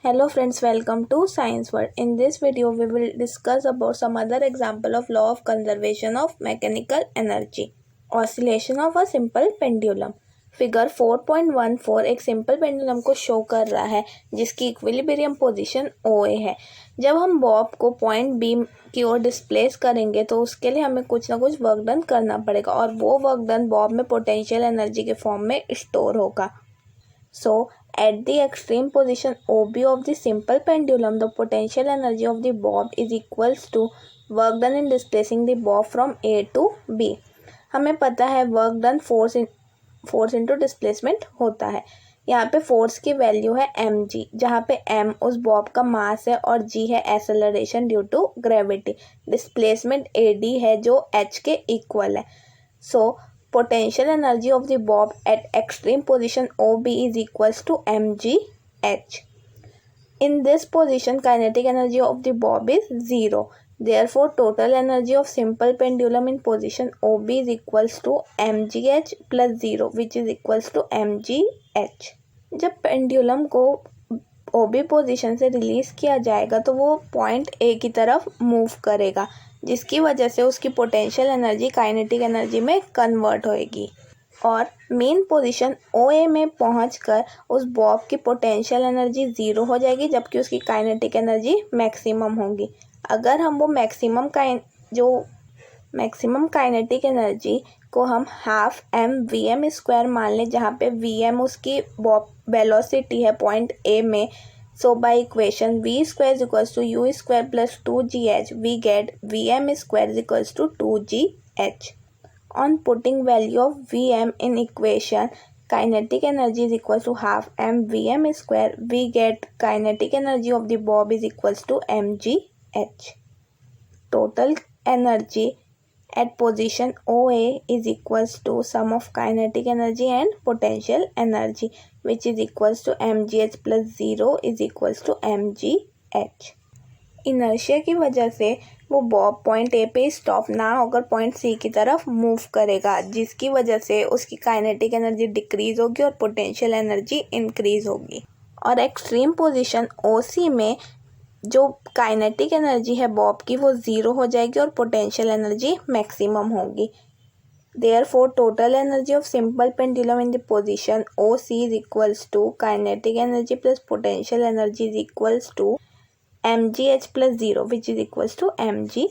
Hello friends, welcome to Science World. In this video, we will discuss about some other example of law of conservation of mechanical energy. Oscillation of a simple pendulum. Figure 4.14 एक simple pendulum को show कर रहा है जिसकी equilibrium position OA है। जब हम Bob को पॉइंट बी की ओर डिस्प्लेस करेंगे तो उसके लिए हमें कुछ ना कुछ वर्क डन करना पड़ेगा और वो वर्क डन बॉब में पोटेंशियल एनर्जी के फॉर्म में स्टोर होगा। So, at the extreme position OB of the simple pendulum, the potential energy of the bob is equals to work done in displacing the bob from A to B. हमें पता है work done force into displacement होता है। यहाँ पे force की value है mg, जहाँ पे m उस बॉब का मास है और g है acceleration due to gravity. Displacement AD है जो h के इक्वल है। So, potential energy of the bob at extreme position OB is equals to mgh. In this position, kinetic energy of the bob is 0. Therefore, total energy of simple pendulum in position OB is equals to mgh plus 0, which is equals to mgh. जब pendulum को OB position से release किया जाएगा तो वो point A की तरफ move करेगा, जिसकी वजह से उसकी पोटेंशियल एनर्जी काइनेटिक एनर्जी में कन्वर्ट होएगी और मेन पोजीशन OA में पहुंचकर उस बॉब की पोटेंशियल एनर्जी 0 हो जाएगी, जबकि उसकी काइनेटिक एनर्जी मैक्सिमम होगी। अगर हम वो मैक्सिमम काइनेटिक एनर्जी को हम हाफ mvm² मान लें, जहाँ पे vm उसकी बॉब वेलोसिटी है पॉइंट A में। So by equation v² is equals to u² plus 2gh, we get vm² is equals to 2gh. On putting value of vm in equation, kinetic energy is equals to half mvm², we get kinetic energy of the bob is equals to mgh. Total energy at position OA is equals to sum of kinetic energy and potential energy, which is equals to mgh plus 0 is equals to mgh. Inertia की वजह से वो Bob point A पे stop ना होकर point C की तरफ move करेगा, जिसकी वजह से उसकी काइनेटिक एनर्जी डिक्रीज होगी और पोटेंशियल एनर्जी इंक्रीज होगी। और एक्सट्रीम पोजीशन OC में जो काइनेटिक एनर्जी है बॉब की वो 0 हो जाएगी और पोटेंशियल एनर्जी मैक्सिमम होगी। Therefore, total energy of simple pendulum in the position OC is equals to kinetic energy plus potential energy is equals to mgh plus 0, which is equals to mgh.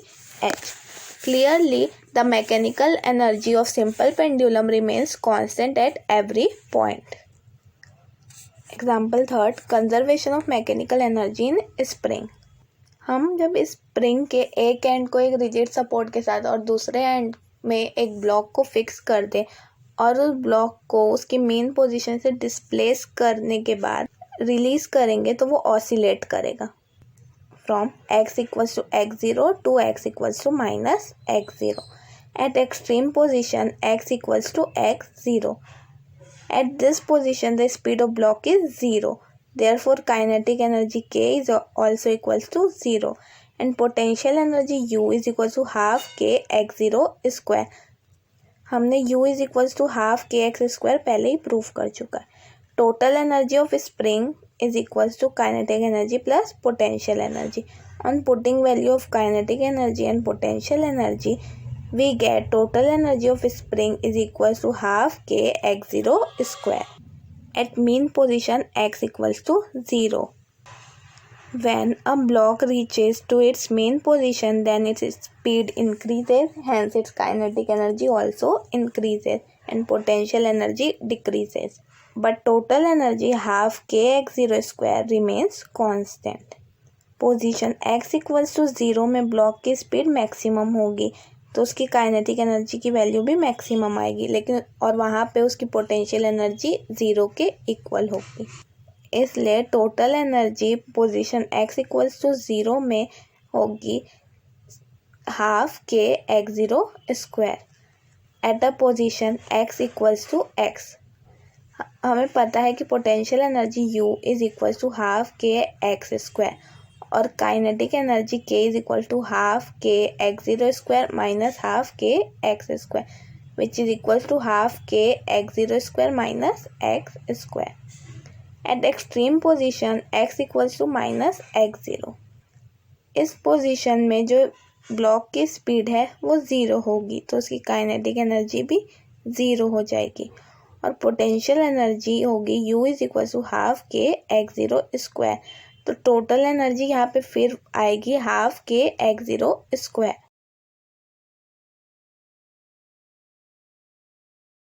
Clearly, the mechanical energy of simple pendulum remains constant at every point. Example third, conservation of mechanical energy in spring. हम जब spring के एक and को एक rigid support के साथ और दूसरे एंड में एक ब्लॉक को फिक्स कर दें और उस ब्लॉक को उसकी मेन पोजीशन से डिस्प्लेस करने के बाद रिलीज करेंगे तो वो ऑसिलेट करेगा from x equals to x0 to x equals to minus x0. At extreme position x equals to x0. At this position, the speed of block is 0. Therefore, kinetic energy K is also equals to 0. And potential energy U is equals to half kx0 square. हमने U is equals to half kx square पहले ही prove कर चुका है. Total energy of spring is equals to kinetic energy plus potential energy. On putting value of kinetic energy and potential energy, we get total energy of spring is equals to half kx0 square. At mean position x equals to 0. When a block reaches to its main position, then its speed increases, hence its kinetic energy also increases and potential energy decreases. But total energy half kx0 square remains constant. Position x equals to 0 में block की speed maximum होगी तो उसकी kinetic energy की value भी maximum आएगी, लेकिन और वहाँ पे उसकी पोटेंशियल एनर्जी 0 के इक्वल होगी। इसलिए total energy position x equals to 0 में होगी half kx0 square at a position x equals to x. हमें पता है कि potential energy u is equals to half kx square और kinetic energy k is equal to half kx0 square minus half kx square, which is equal to half kx0 square minus x square. At extreme position x equals to minus x0। इस position में जो block की speed है वो zero होगी, तो उसकी kinetic energy भी ज़ीरो हो जाएगी। और पोटेंशियल एनर्जी होगी U is equal to half के x0 स्क्वायर। तो टोटल एनर्जी यहाँ पे फिर आएगी हाफ के x0 स्क्वायर।